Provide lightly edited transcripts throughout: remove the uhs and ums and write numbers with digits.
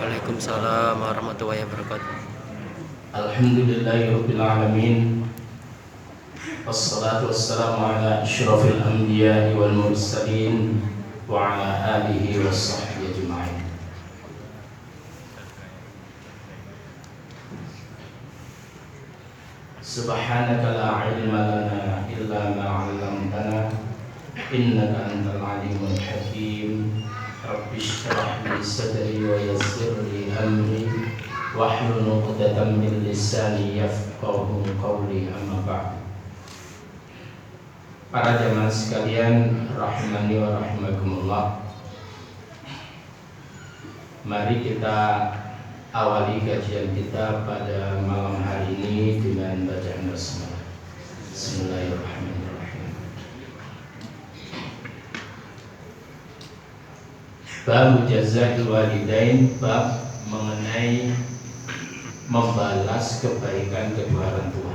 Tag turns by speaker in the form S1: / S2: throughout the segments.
S1: Waalaikumsalam warahmatullahi wabarakatuh.
S2: Alhamdulillahirabbil alamin. Wassalatu wassalamu ala asyrafil anbiya'i wal mursalin wa ala alihi washabbihi ajma'in. Subhanaka la ilma lana illa ma 'allamtana innaka antal alimul hakim. Rabbi shrah li sadri wa yassir li amri wahlul 'uqdatam min lisani yafqahu qawli, amma ba'd. Para jamaah sekalian rahimani wa rahimakumullah, mari kita awali kajian kita pada malam hari ini dengan bacaan basmalah. Bismillahirrahmanirrahim. Bab jazaa'il walidain, bab mengenai membalas kebaikan kedua orang tua.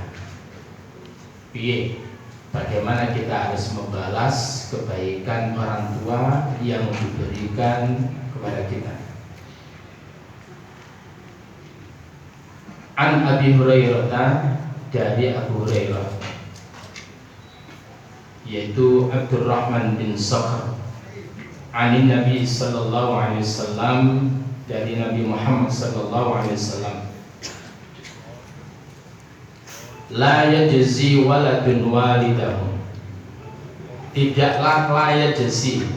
S2: Piye? Bagaimana kita harus membalas kebaikan orang tua yang diberikan kepada kita. An Abi Hurairah, dari Abu Hurairah, yaitu Abdurrahman bin Sakhr, Anin Nabi sallallahu alaihi wasallam, dari Nabi Muhammad sallallahu alaihi wasallam, la yajzi waladun walidahu, tidaklah la yajzi,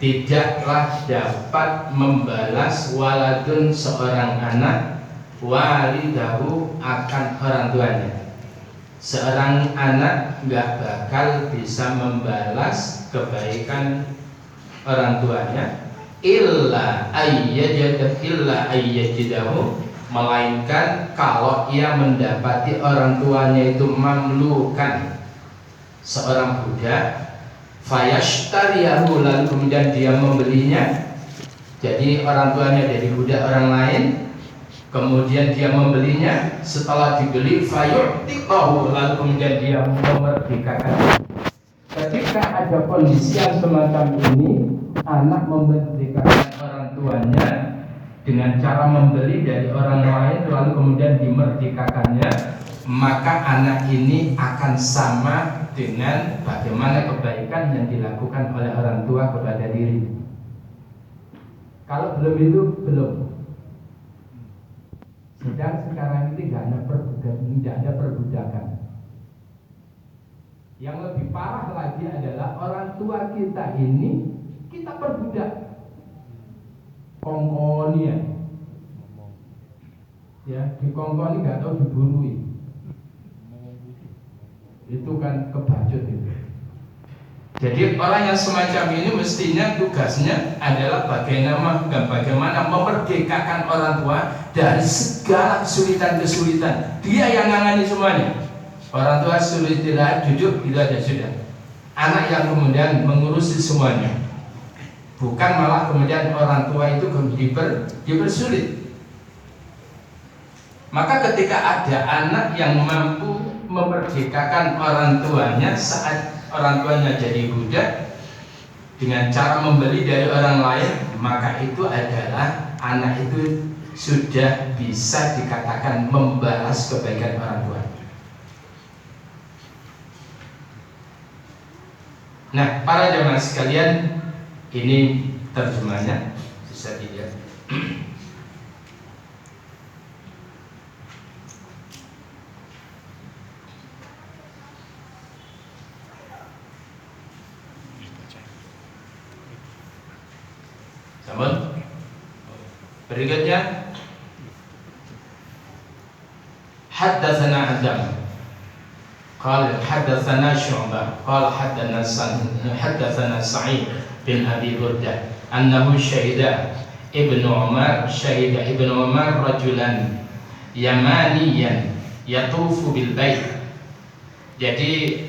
S2: tidaklah dapat membalas waladun seorang anak, walidahu akan orang tuanya. Seorang anak gak bakal bisa membalas kebaikan orang tuanya illa ayyajidahu, melainkan kalau ia mendapati orang tuanya itu mamlukan, seorang budak, fayashtariyahu, lalu kemudian dia membelinya. Jadi orang tuanya dari budak orang lain, kemudian dia membelinya, setelah dibeli fayu'tiqahu, lalu kemudian dia memerdekakan. Ketika ada kondisi yang semacam ini, anak memerdekakan orang tuanya dengan cara membeli dari orang lain lalu kemudian dimerdekakannya, maka anak ini akan sama dengan bagaimana kebaikan yang dilakukan oleh orang tua kepada diri. Kalau belum itu belum. Sedang sekarang ini tidak ada perbudakan. Yang lebih parah lagi adalah orang tua kita ini kita perbudak. Kongkoni ya, dikongkoni nggak tahu dibunuhi. Itu kan kebacut itu. Jadi orang yang semacam ini mestinya tugasnya adalah bagaimana memerdekakan orang tua dari segala kesulitan-kesulitan. Dia yang nangani semuanya. Orang tua sulit tidak duduk, tidak ada sudah. Anak yang kemudian mengurusi semuanya. Bukan malah kemudian orang tua itu dipersulit. Maka ketika ada anak yang mampu memerdekakan orang tuanya saat orang tuanya jadi budak dengan cara membeli dari orang lain, maka itu adalah anak itu sudah bisa dikatakan membalas kebaikan orang tua. Nah, para jamaah sekalian, ini terjemahnya bisa dilihat. Namun berikutnya, haddatsana Adam qala haddatsana Syu'bah qala haddatsana Sa'id bin Abi Burdah annahu syahida Ibnu Umar rajulan yamaniyan yatufu bil bait. Jadi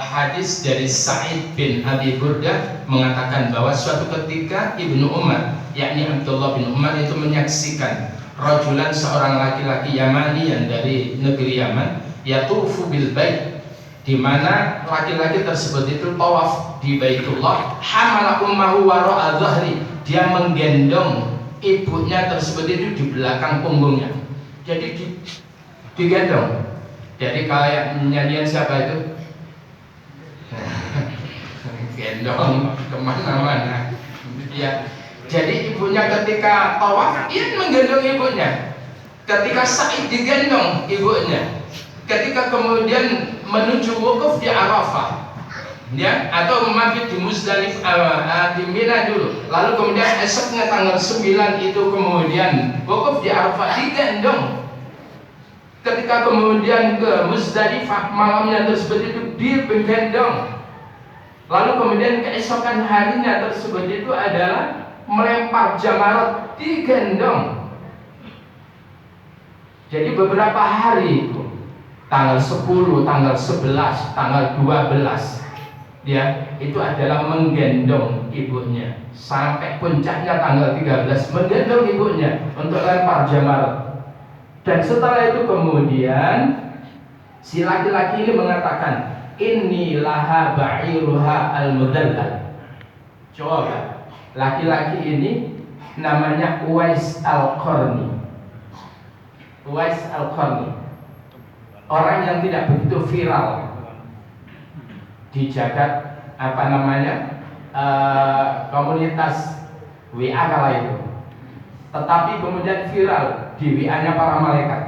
S2: hadis dari Sa'id bin Abi Burdah mengatakan bahwa suatu ketika Ibnu Umar, yakni Abdullah bin Umar, itu menyaksikan rajulan, seorang laki-laki Yamani yang dari negeri Yaman, yatufu bil bait, di mana laki-laki tersebut itu tawaf di Baitullah, hamala ummahu wara'a dhahri, dia menggendong ibunya tersebut itu di belakang punggungnya. Jadi digendong. Jadi kayak nyanyian siapa itu? Gendong kemana-mana. Ya. Jadi ibunya ketika tawaf, ia menggendong ibunya. Ketika sa'i digendong ibunya. Ketika kemudian menuju wukuf di Arafah, ya, atau mabit di Muzdalifah, di Mina dulu. Lalu kemudian esoknya tanggal 9 itu kemudian wukuf di Arafah, digendong. Ketika kemudian ke Muzdalifah, malamnya tersebut itu digendong. Lalu kemudian keesokan harinya tersebut itu adalah melempar jamarat, digendong. Jadi beberapa hari itu, tanggal 10, tanggal 11, tanggal 12, ya, itu adalah menggendong ibunya. Sampai puncaknya tanggal 13 menggendong ibunya untuk lempar jamarat. Dan setelah itu kemudian si laki-laki ini mengatakan, inni laha ba'iruha al-mudallal. Coba, laki-laki ini namanya Uwais Al-Qarni. Uwais Al-Qarni, orang yang tidak begitu viral di jagat komunitas WA kala itu, tetapi kemudian viral di WA-nya para malaikat.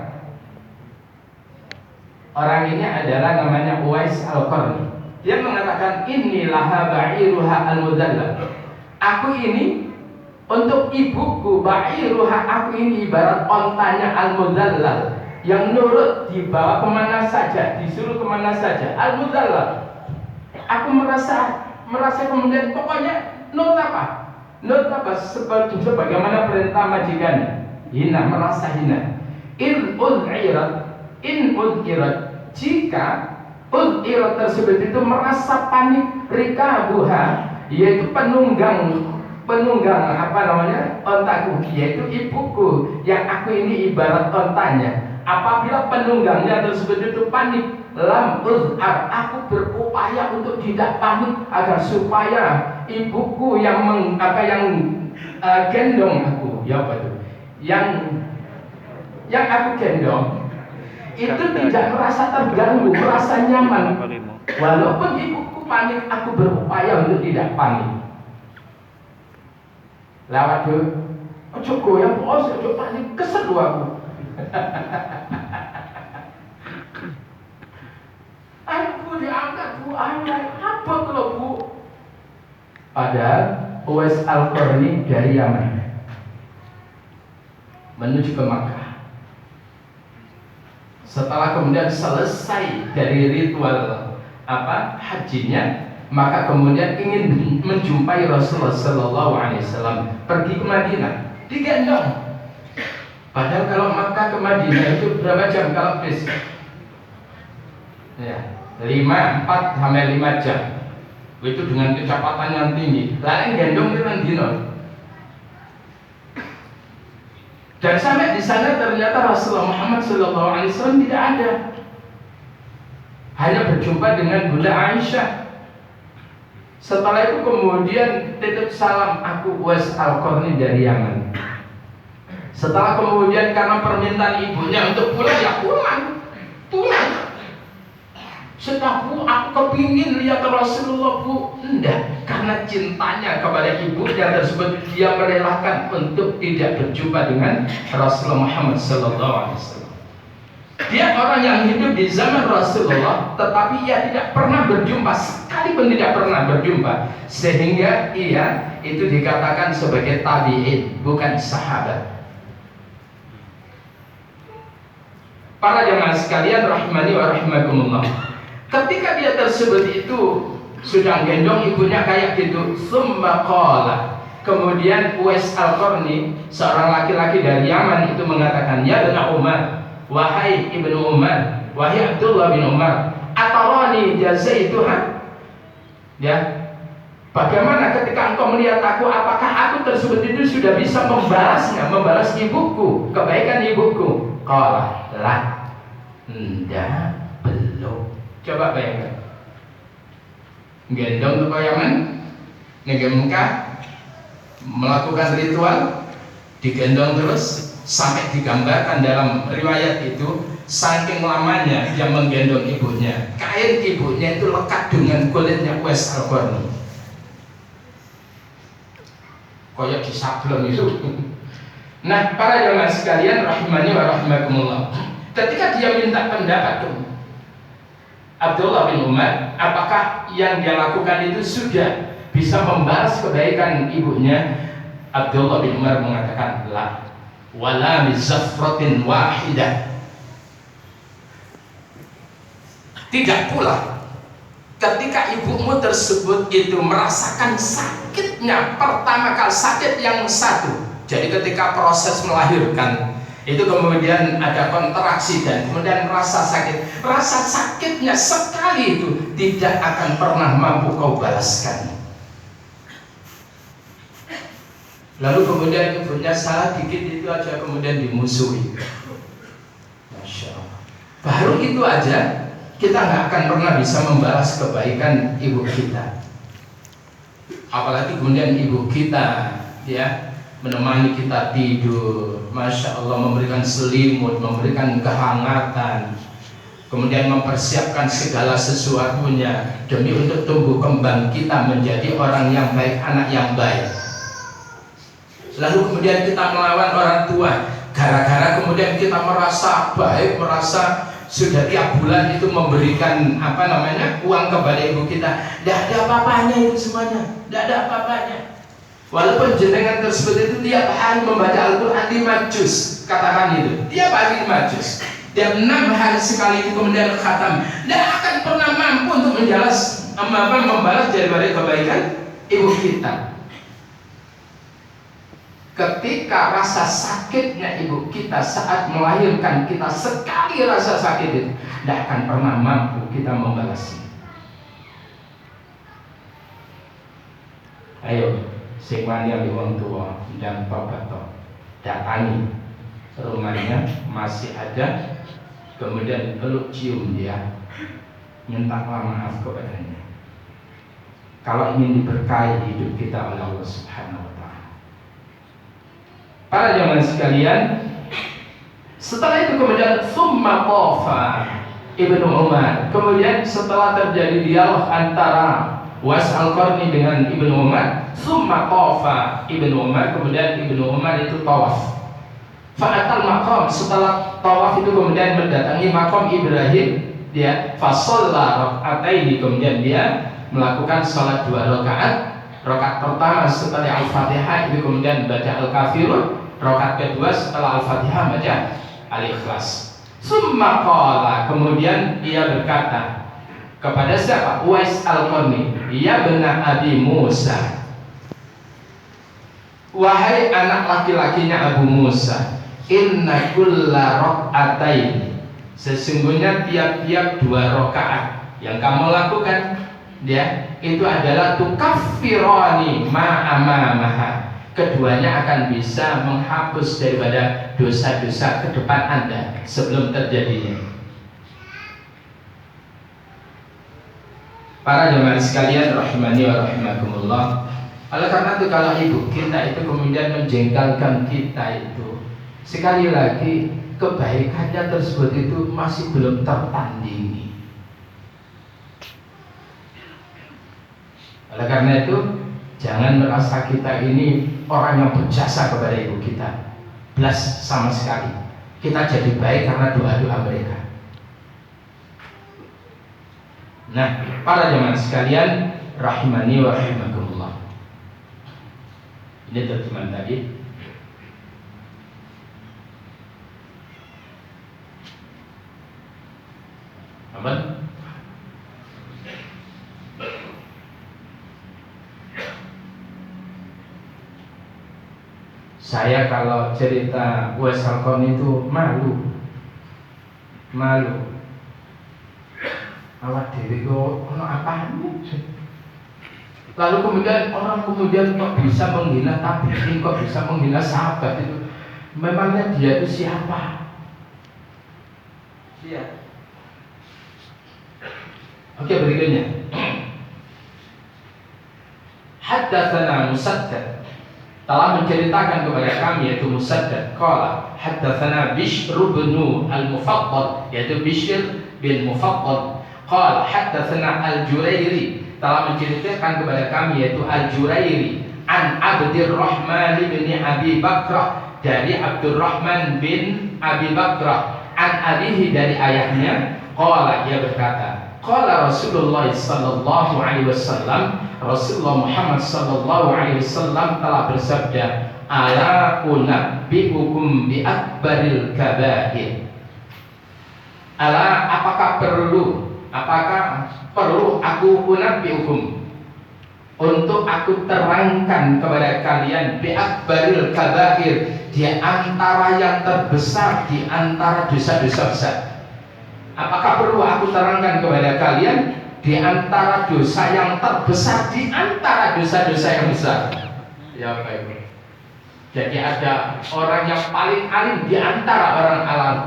S2: Orang ini adalah namanya Uwais Al-Qarni. Dia mengatakan, inni laha ba'iruha al-mudallal. Aku ini untuk ibuku, ba'iruha, aku ini ibarat ontanya al-mudallal, yang nurut, dibawa kemana saja, disuruh kemana saja. Al-mudallal. Aku merasa kemudian pokoknya nurut apa? Nurut apa? Sebagaimana perintah majikannya. Hina, merasa hina. In ud'irat, jika ud'irat tersebut itu merasa panik, rikabuha, yaitu penunggang ontaku, yaitu ibuku yang aku ini ibarat ontanya. Apabila penunggangnya tersebut itu panik, lam uz'ar, aku berupaya untuk tidak panik agar supaya ibuku yang gendong aku, ya apa itu? Yang aku gendong itu tidak merasa terganggu, merasa nyaman. Walaupun ibuku panik, aku berupaya untuk tidak panik. Lewat tuh, ojo goyang, ojo panik, kesel aku. Aku diangkat, Bu, apa kalau Bu? Padahal Uwais Al-Qarni dari Yaman menuju ke Makkah. Setelah kemudian selesai dari ritual hajinya, maka kemudian ingin menjumpai Rasulullah Sallallahu Alaihi Wasallam, pergi ke Madinah, digendong. Padahal kalau Makkah ke Madinah itu berapa jam kalau bis? Ya, 4 sampai 5 jam. Itu dengan kecepatan yang tinggi. Lain gendong dengan dino. Dan sampai di sana ternyata Rasulullah Muhammad SAW tidak ada. Hanya berjumpa dengan Bunda Aisyah. Setelah itu kemudian titip salam, aku Uwais Al-Qarni dari Yaman. Setelah kemudian karena permintaan ibunya untuk pulang, ya pulang. Setelah Bu, aku kepingin lihat Rasulullah, Bu. Enggak, karena cintanya kepada ibunya tersebut, dia merelakan untuk tidak berjumpa dengan Rasulullah Muhammad SAW. Dia orang yang hidup di zaman Rasulullah, tetapi ia tidak pernah berjumpa, sekalipun tidak pernah berjumpa, sehingga ia itu dikatakan sebagai tabi'in, bukan sahabat. Para jemaah sekalian rahimani wa rahimakumullah, ketika dia tersebut itu sudah gendong ibunya kayak gitu, summa qala, kemudian Uwais Al-Qarni, seorang laki-laki dari Yaman itu mengatakan, ya ibn Umar, wahai ibnu Umar, wahai Abdullah bin Umar, atarani jazaituha, ya, bagaimana ketika engkau melihat aku, apakah aku tersebut itu sudah bisa membalas ibuku, kebaikan ibuku? Qala la, enggak, belum. Coba bayangkan, gendong ke Yaman, negeri Mekah, melakukan ritual, digendong terus sampai digambarkan dalam riwayat itu saking lamanya dia menggendong ibunya, kain ibunya itu lekat dengan kulitnya Uwais Al-Qarni, kayak disablon itu. Nah, para jamaah sekalian rahimani wa rahimakumullah, ketika dia minta pendapat Abdullah bin Umar, apakah yang dia lakukan itu sudah bisa membalas kebaikan ibunya, Abdullah bin Umar mengatakan la wala bizafratin wahidah. Tidak pula ketika ibumu tersebut itu merasakan sakitnya pertama kali, sakit yang satu. Jadi ketika proses melahirkan itu kemudian ada kontraksi dan kemudian rasa sakitnya sekali itu tidak akan pernah mampu kau balaskan. Lalu kemudian ibunya salah dikit itu aja kemudian dimusuhi. Masya Allah. Baru itu aja kita nggak akan pernah bisa membalas kebaikan ibu kita. Apalagi kemudian ibu kita ya menemani kita tidur, Masya Allah, memberikan selimut, memberikan kehangatan, kemudian mempersiapkan segala sesuatunya demi untuk tumbuh kembang kita menjadi orang yang baik, anak yang baik. Lalu kemudian kita melawan orang tua gara-gara kemudian kita merasa baik, merasa sudah tiap bulan itu memberikan uang kepada ibu kita. Tidak ada apa-apanya itu semuanya, tidak ada apa-apanya. Walaupun jenengan tersebut itu tiap hari membaca Al-Quran 5 juz, katakan itu tiap hari 5 juz, dan 6 hari sekali itu kemudian khatam, tidak akan pernah mampu untuk membalas daripada kebaikan ibu kita. Ketika rasa sakitnya ibu kita saat melahirkan kita, sekali rasa sakit itu tidak akan pernah mampu kita membalasnya. Ayo, sing wani wong tua dan bapak datangi rumahnya, masih ada, kemudian peluk cium dia, mintalah maaf kepadanya. Kalau ingin diberkahi hidup kita oleh Allah Subhanahu wa Ta'ala. Para jamaah sekalian, setelah itu kemudian summa tafa Ibnu Umar. Kemudian setelah terjadi dialog antara Uwais Al-Qarni dengan Ibnu Umar, summa tafa Ibnu Umar, kemudian Ibnu Umar itu tawaf. Fa'atal maqam, setelah tawaf itu kemudian mendatangi makam Ibrahim, dia fasalla raka'ataini, kemudian dia melakukan salat 2 rakaat. Rakaat pertama setelah Al-Fatihah itu kemudian baca Al-Kafirun, rakaat kedua setelah Al-Fatihah baca Al-Ikhlas. Summa qala, kemudian ia berkata kepada siapa? Uwais Al-Qarni, ya bena Abi Musa, wahai anak laki-lakinya Abu Musa, inna kulla rak'atain, sesungguhnya tiap-tiap 2 rakaat yang kamu lakukan ya, itu adalah tukaffirani ma'amamaha, keduanya akan bisa menghapus daripada dosa-dosa ke depan Anda sebelum terjadinya. Para jemaah sekalian rahimani wa rahimakumullah, oleh karena itu kalau ibu kita itu kemudian menjengkelkan kita itu, sekali lagi kebaikannya tersebut itu masih belum tertandingi. Oleh karena itu jangan merasa kita ini orang yang berjasa kepada ibu kita, belas sama sekali. Kita jadi baik karena doa-doa mereka. Nah, para jemaah sekalian rahimani wa rahimakumullah, ini terjemahan tadi. Aman? Saya kalau cerita Uwais Al-Qarni itu malu. Awak dewi kok ono apaan? Lalu kemudian orang kemudian kok bisa menghina tabi'in, kok bisa menghina sahabat itu. Memangnya dia itu siapa? Iya. Oke, berikutnya. Haddatsana Musaddad telah menceritakan kepada kami, yaitu Musaddad qala haddatsana Bishr bin al-Mufaddal, yaitu Bishr bin Mufaddal, qala haddatsana al-Jurairi, telah menceritakan kepada kami, yaitu al-Jurairi, an Abdurrahman bin Abi Bakrah, dari Abdurrahman bin Abi Bakrah, an abihi, dari ayahnya, qala, ia berkata, qala Rasulullah sallallahu alaihi wasallam, Rasulullah Muhammad sallallahu alaihi wasallam telah bersabda, ala unabbiukum bi akbaril kabair. Ala, apakah perlu aku unabbiukum, untuk aku terangkan kepada kalian, bi akbaril kabair, di antara yang terbesar di antara dosa-dosa besar. Apakah perlu aku terangkan kepada kalian di antara dosa yang terbesar di antara dosa-dosa yang besar? Ya baik. Jadi ada orang yang paling alim di antara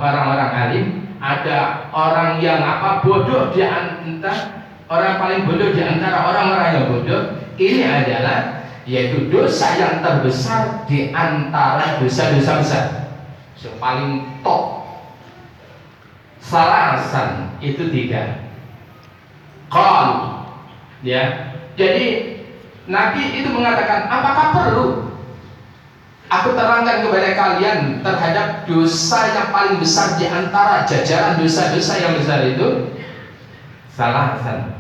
S2: orang-orang alim, ada orang yang bodoh di antara orang paling bodoh di antara orang-orang yang bodoh. Ini adalah yaitu dosa yang terbesar di antara dosa-dosa besar. Yang paling top. Salasan, itu 3. Qal, ya. Jadi Nabi itu mengatakan, apakah perlu aku terangkan kepada kalian terhadap dosa yang paling besar di antara jajaran dosa-dosa yang besar itu? Salasan,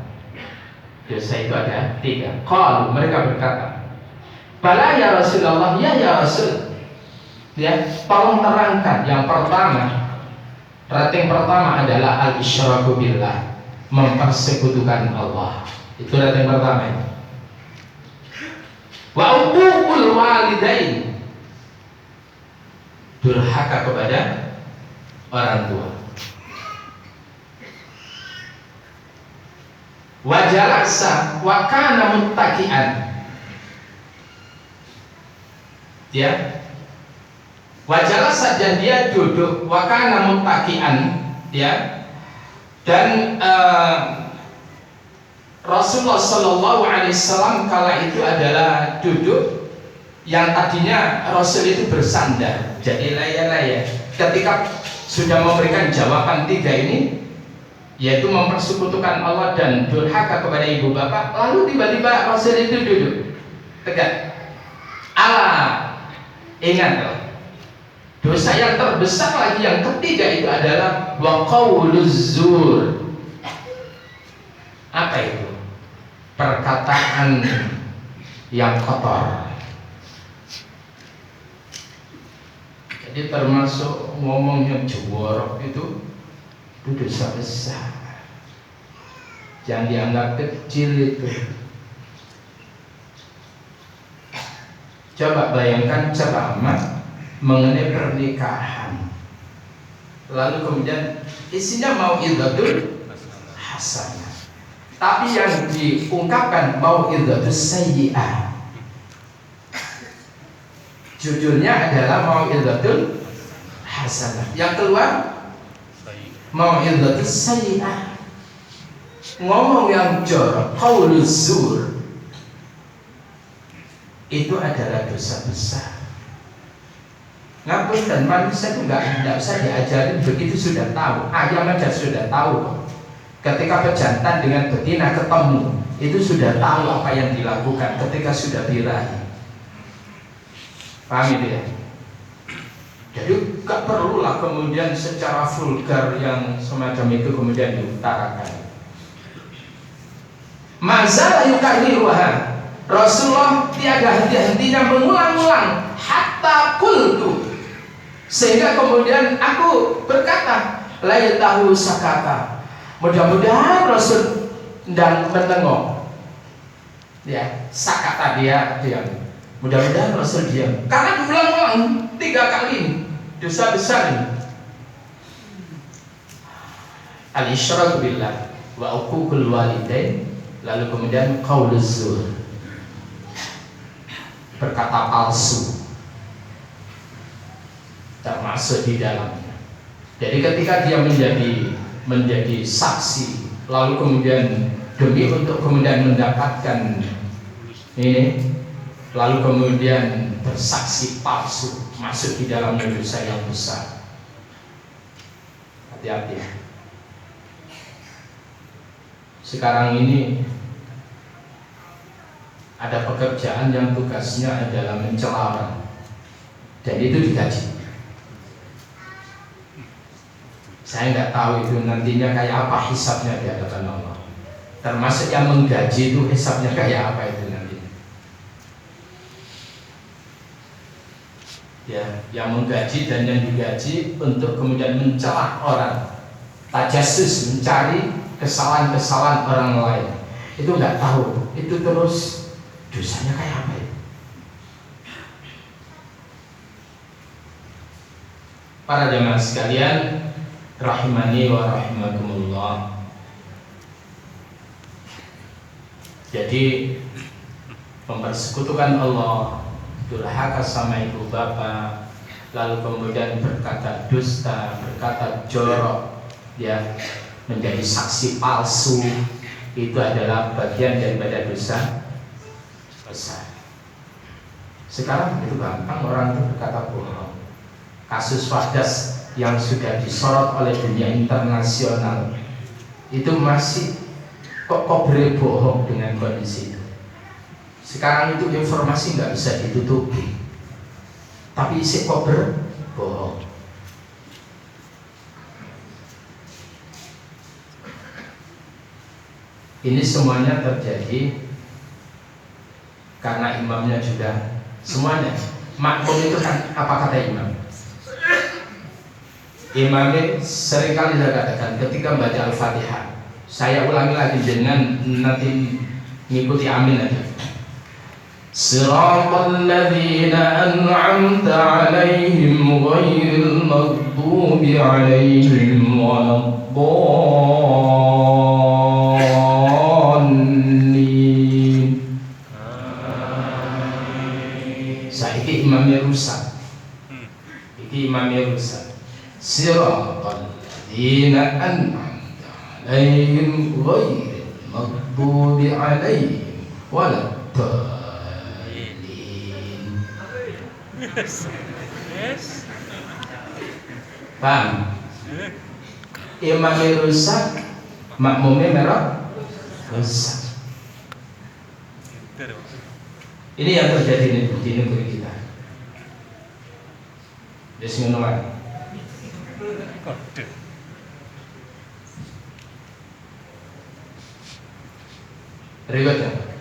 S2: dosa itu ada 3. Qal, mereka berkata, bala ya Rasulullah, ya Rasul, ya, tolong terangkan. Yang pertama, rating pertama adalah al-isyraku billah, mempersekutukan Allah. Itu rating pertama. Wa uququl walidain, durhaka kepada orang tua. Wa jalasa wa kana muttaqian, ya. Wa jalasa, dan dia duduk, wa kana muttaqian, ya. Dan Rasulullah Sallallahu Alaihi Wasallam kala itu adalah duduk, yang tadinya Rasul itu bersandar, jadi laya-laya. Ketika sudah memberikan jawaban 3 ini, yaitu mempersekutukan Allah dan durhaka kepada ibu bapak, lalu tiba-tiba Rasul itu duduk tegak. Ingatlah, dosa yang terbesar lagi yang ketiga itu adalah wa qauluz zur. Apa itu? Perkataan yang kotor. Jadi termasuk ngomong yang jorok itu dosa besar. Jangan dianggap kecil itu. Coba bayangkan ceramah mengenai pernikahan, lalu kemudian isinya mau'izatul hasanah, tapi yang diungkapkan mau'izatus sayyi'ah. Judulnya adalah mau'izatul hasanah, yang keluar mau'izatus sayyi'ah. Ngomong yang jorok, qauluz zur, itu adalah dosa besar. Ngapun, dan manusia itu tidak usah diajarin, begitu sudah tahu. Ayam aja sudah tahu. Ketika pejantan dengan betina ketemu, itu sudah tahu apa yang dilakukan ketika sudah birahi. Paham itu ya? Jadi gak perlulah kemudian secara vulgar yang semacam itu kemudian diutarakan. Mazal yukarriruha, Rasulullah tiada henti-hentinya mengulang-ulang, hatta qultu, sehingga kemudian aku berkata, laitahu sakata, mudah-mudahan Rasul dan menengok, ya, sakata, dia diam, mudah-mudahan Rasul diam, karena diulang-ulang 3 kali ini, dosa besar ini. Al-isyraku billah wa uququl walidain, lalu kemudian qauluz zur, berkata palsu, termasuk di dalamnya. Jadi ketika dia menjadi saksi, lalu kemudian demi untuk kemudian mendapatkan ini lalu kemudian bersaksi palsu, masuk di dalam dosa yang besar. Hati-hati. Sekarang ini ada pekerjaan yang tugasnya adalah mencela orang, dan itu digaji. Saya nggak tahu itu nantinya kayak apa hisabnya di hadapan Allah. Termasuk yang menggaji itu hisabnya kayak apa itu nantinya. Ya, yang menggaji dan yang digaji untuk kemudian mencela orang, tajassus, mencari kesalahan-kesalahan orang lain. Itu nggak tahu, itu terus dosanya kayak apa ya? Para jemaah sekalian, rahimani wa rahimakumullah. Jadi mempersekutukan Allah, durhaka sama ibu bapak, lalu kemudian berkata dusta, berkata jorok, ya, menjadi saksi palsu, itu adalah bagian daripada dosa besar. Sekarang itu gampang orang itu berkata bohong. Kasus Fadas yang sudah disorot oleh dunia internasional itu masih kok boleh bohong dengan kondisi itu. Sekarang itu informasi nggak bisa ditutupi, tapi isi kok berbohong. Ini semuanya terjadi karena imamnya juga semuanya. Makmum itu kan apa kata imam? Imamnya seringkali saya katakan ketika baca Al-Fatihah, saya ulangi lagi dengan nanti ngikuti amin aja. Siratal ladzina an'amta 'alaihim ghairil maghdubi 'alaihim waladdallin. Saiki imamnya rusak. Iki imamnya rusak. Siratal ladzina an'amta 'alaihim ghairil maghdubi 'alaihim waladdallin. Paham? Imamnya rusak, makmumnya merah rusak. Ini yang terjadi di negeri kita. Bismillah. Riwayatnya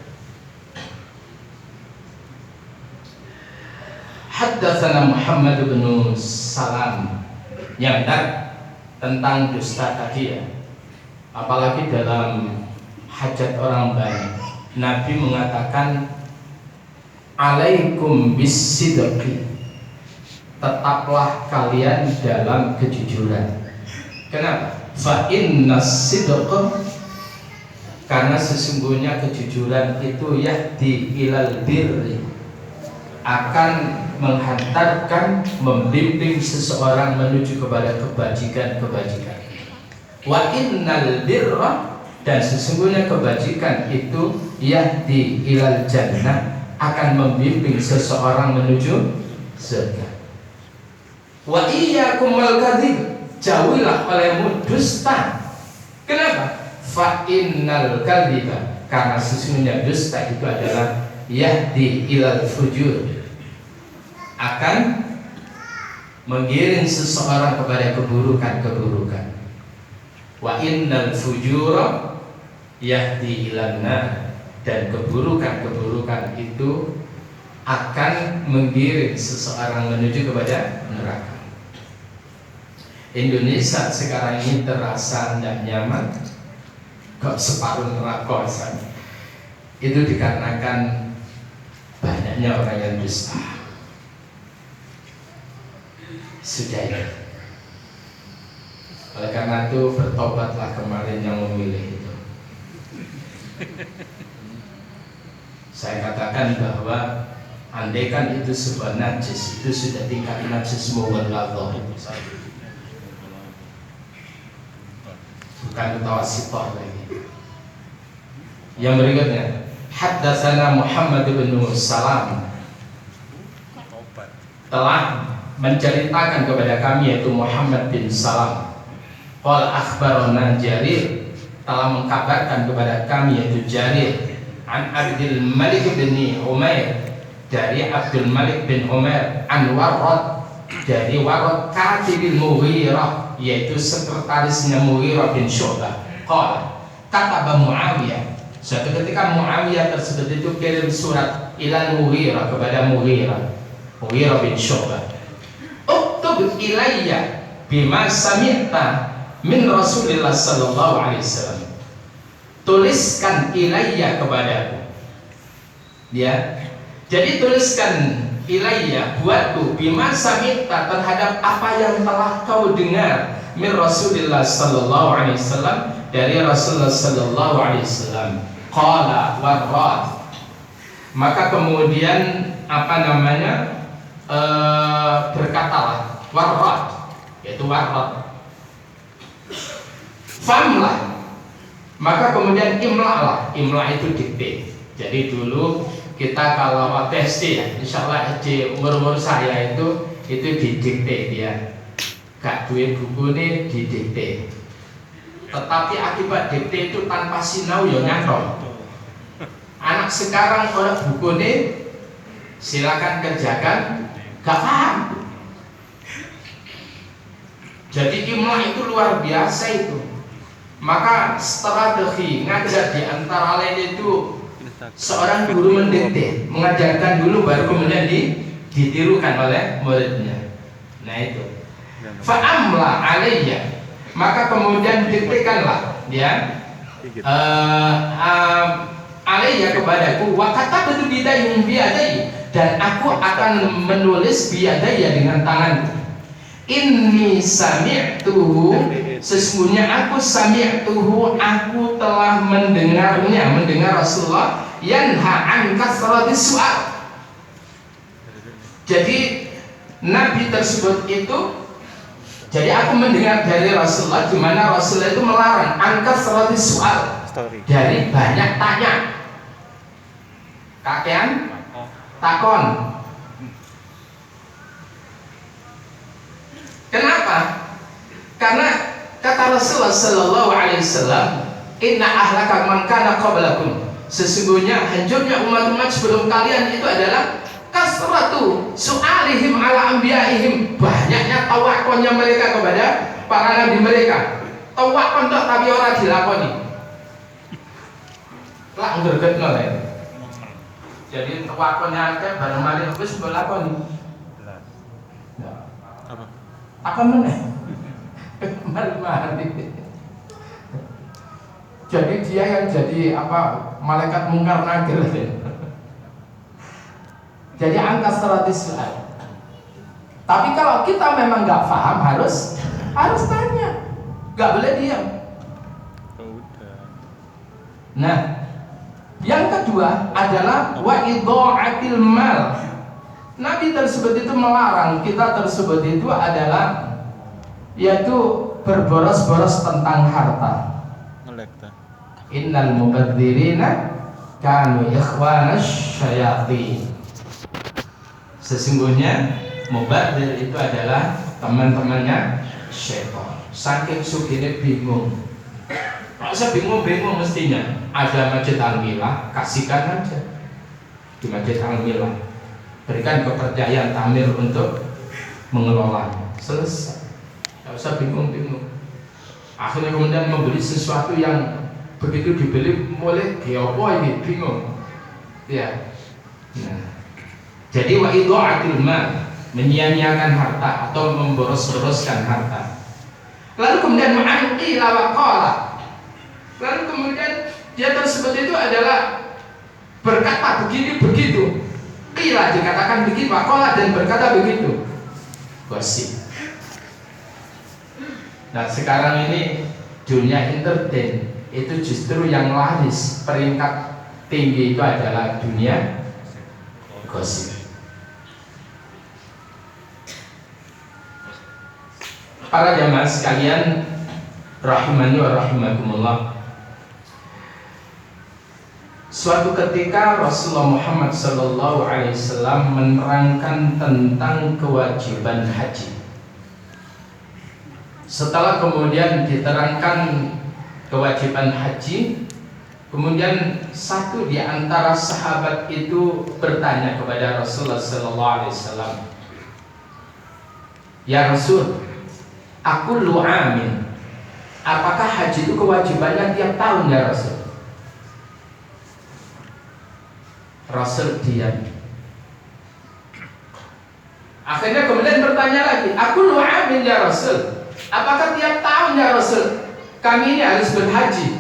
S2: Haddatsana Muhammad bin Salam yang tentang dusta tadi ya. Apalagi dalam hajat orang banyak, Nabi mengatakan alaikum bisidqi, tetaplah kalian dalam kejujuran. Kenapa? Fa innas sidqa, karena sesungguhnya kejujuran itu yahdi ilal birri, akan menghantarkan, membimbing seseorang menuju kepada kebajikan-kebajikan. Wa innal birra, dan sesungguhnya kebajikan itu yahdi ilal jannah, akan membimbing seseorang menuju surga. Wa iyyakum wal kadzib, jauhilah olehmu dusta. Kenapa? Fa innal kadziba, karena sesungguhnya dusta itu adalah yahdi ilal fujur, akan menggiring seseorang kepada keburukan-keburukan. Wa innal fujura yahdi ilan nar, dan keburukan-keburukan itu akan menggiring seseorang menuju kepada neraka. Indonesia sekarang ini terasa tidak nyaman, kok separuh neraka sana. Itu dikarenakan banyaknya orang yang dusta. Sudah ya. Oleh karena itu bertobatlah kemarin yang memilih itu. Saya katakan bahwa andaikan itu sebuah najis, itu sudah tingkat najis muwalladhah, bukan mutawasithah lagi. Yang berikutnya, haddatsana Muhammad bin Salam telah menceritakan kepada kami, yaitu Muhammad bin Salam. Qala akhbarana Jarir, telah mengkabarkan kepada kami, yaitu Jarir, an Abdul Malik bin Umair, dari Abdul Malik bin Umair, an Warrad, dari Warrad katibil Mughirah, yaitu sekretarisnya Mughirah bin Syu'bah. Qala kata Muawiyah, suatu ketika Muawiyah tersebut itu kirim surat ila Mughirah, kepada Mughirah bin Syu'bah, uktub ilayya bima sami'ta min Rasulillah sallallahu alaihi wasallam, tuliskan ilayya kepadaku, ya. Jadi tuliskan ilayya buatku bima sami'ta, terhadap apa yang telah kau dengar min Rasulillah sallallahu alaihi wasallam, dari Rasulullah sallallahu alaihi wasallam. Qala Warrad, maka kemudian berkatalah Warrad, yaitu Warrad, famlah, maka kemudian imla itu dikte. Jadi dulu kita kalau waktu SD, ya, insyaallah SD umur saya itu didikte dia. Gak duwe buku ini didikte. Tetapi akibat dikte itu tanpa sinau ya nyantol. Anak sekarang orang buku ini silakan kerjakan, gak paham. Jadi imla itu luar biasa itu. Maka strategi ngajar di antara lain itu seorang guru mendikte, mengajarkan dulu baru kemudian ditirukan oleh muridnya. Nah itu. Fa'amla alayya, maka kemudian diktekanlah dia alayya kepadaku, wa katabtu biyadai, dan aku akan menulis biyadaya dengan tanganku. Inni sami'tuhu, sesungguhnya aku sami'tuhu, aku telah mendengarnya, mendengar Rasulullah yanha an kasratis su'al. Jadi Nabi tersebut itu, jadi aku mendengar dari Rasulullah, di mana Rasulullah itu melarang an kasratis su'al, dari banyak tanya, kakean takon. Kenapa? Karena kata Rasulullah sallallahu alaihi wasallam, inna ahlaka man kana qablakum, sesungguhnya hancurnya umat-umat sebelum kalian itu adalah kasratu su'alihim ala anbiya'ihim, banyaknya tawakonnya mereka kepada para nabi mereka. Tawakon tok tapi ora dilakoni. Lak ngregetno lho. Jadi tawakonnya akeh bareng malih wis dilakoni. Apa meneh? Mari. Jadi dia yang jadi malaikat mungkar nakir. Jadi angka 100 soal. Tapi kalau kita memang nggak paham harus tanya, nggak boleh diam. Nah, yang kedua adalah wa idha'atil mal. Nabi tersebut itu melarang kita tersebut itu adalah, yaitu berboros-boros tentang harta. Innal mubadzirina kanu ikhwanas syayatin. Sesungguhnya mubadzir itu adalah teman-temannya syaitan. Saking sugihnya bingung. Masa bingung mestinya ada Masjid Al-Milah, kasihkan aja di Masjid Al-Milah. Berikan kepercayaan tamir untuk mengelola, selesai. Tidak usah bingung. Akhirnya kemudian membeli sesuatu yang begitu dibeli mulai geopo ini bingung, ya. Nah, jadi wa idha'atil mal, menyia-nyiakan harta atau memboros-boroskan harta. Lalu kemudian ma'anqi lawaqala, lalu kemudian dia tersebut itu adalah berkata begini begitu. Qila dikatakan begitu, waqala dan berkata begitu. Gosip. Nah sekarang ini dunia entertain itu justru yang laris, peringkat tinggi itu adalah dunia gosip. Para jamaah sekalian rahimani wa rahimakumullah, Suatu ketika Rasulullah Muhammad SAW menerangkan tentang kewajiban haji. Setelah kemudian diterangkan kewajiban haji, kemudian satu di antara sahabat itu bertanya kepada Rasulullah SAW, "Ya Rasul, aku lu'amin, apakah haji itu kewajibannya tiap tahun ya Rasul?" Rasul diam. Akhirnya kemudian bertanya lagi, "Aku lu'amin ya Rasul, apakah tiap tahun ya Rasul kami ini harus berhaji?"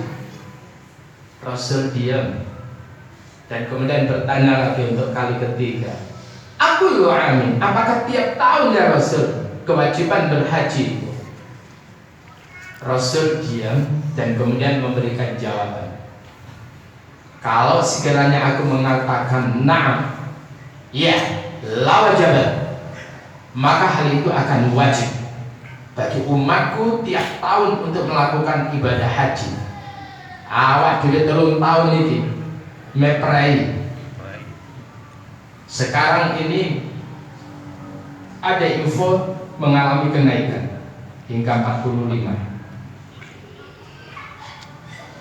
S2: Rasul diam. Dan kemudian bertanya lagi untuk kali ketiga, "Aku lu'amin, apakah tiap tahun ya Rasul kewajiban berhaji?" Rasul diam dan kemudian memberikan jawaban, "Kalau sekiranya aku mengatakan na'am, ya, la wajabat, maka hal itu akan wajib bagi umatku tiap tahun untuk melakukan ibadah haji." Awak dulu telung tahun ini meprai. Sekarang ini ada info mengalami kenaikan hingga 45.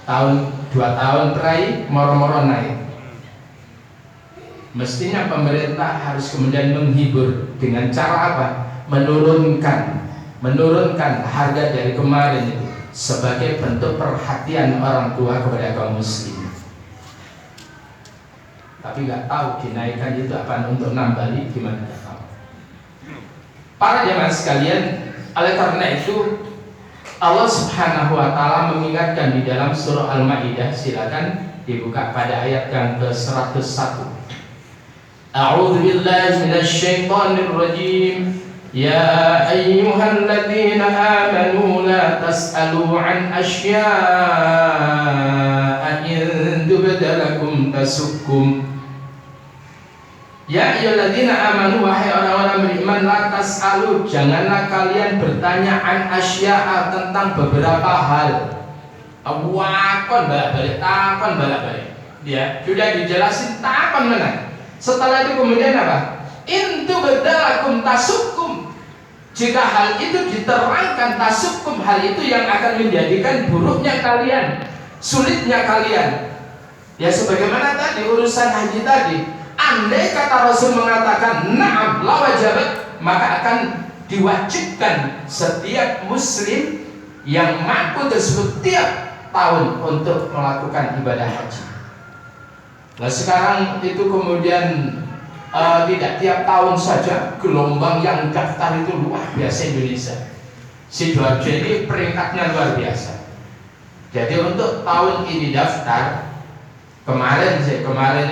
S2: Tahun 2 tahun terakhir moro-moro naik. Mestinya pemerintah harus kemudian menghibur dengan cara apa? Menurunkan harga dari kemarin itu sebagai bentuk perhatian orang tua kepada kaum muslim. Tapi nggak tahu dinaikkan itu apa untuk nambali gimana, nggak tahu. Para jemaah sekalian, oleh karena itu Allah Subhanahu wa taala mengingatkan di dalam surah Al-Maidah, silakan dibuka pada ayat yang ke-101. A'udzu billahi minasyaitonir rajim. Ya ayyuhalladzina amanu la tas'alu an asya'a in tubda lakum tasukkum. Ya ayyuhalladzina amanu, wahai orang-orang beriman, la tas'alu, janganlah kalian bertanya an asya'a, tentang beberapa hal. Wakon balik-balik, takon balik-balik. Ya, sudah dijelasin takon mana. Setelah itu kemudian apa? In tubda lakum tasukkum. Jika hal itu diterangkan, tasukkum, hal itu yang akan menjadikan buruknya kalian, sulitnya kalian. Ya sebagaimana tadi urusan haji tadi. Andai kata Rasul mengatakan na'am la wajabat, maka akan diwajibkan setiap muslim yang mampu tersebut tiap tahun untuk melakukan ibadah haji. Nah sekarang itu kemudian tidak tiap tahun saja, gelombang yang daftar itu luar biasa Indonesia. Sidoarjo ini peringkatnya luar biasa. Jadi untuk tahun ini daftar kemarin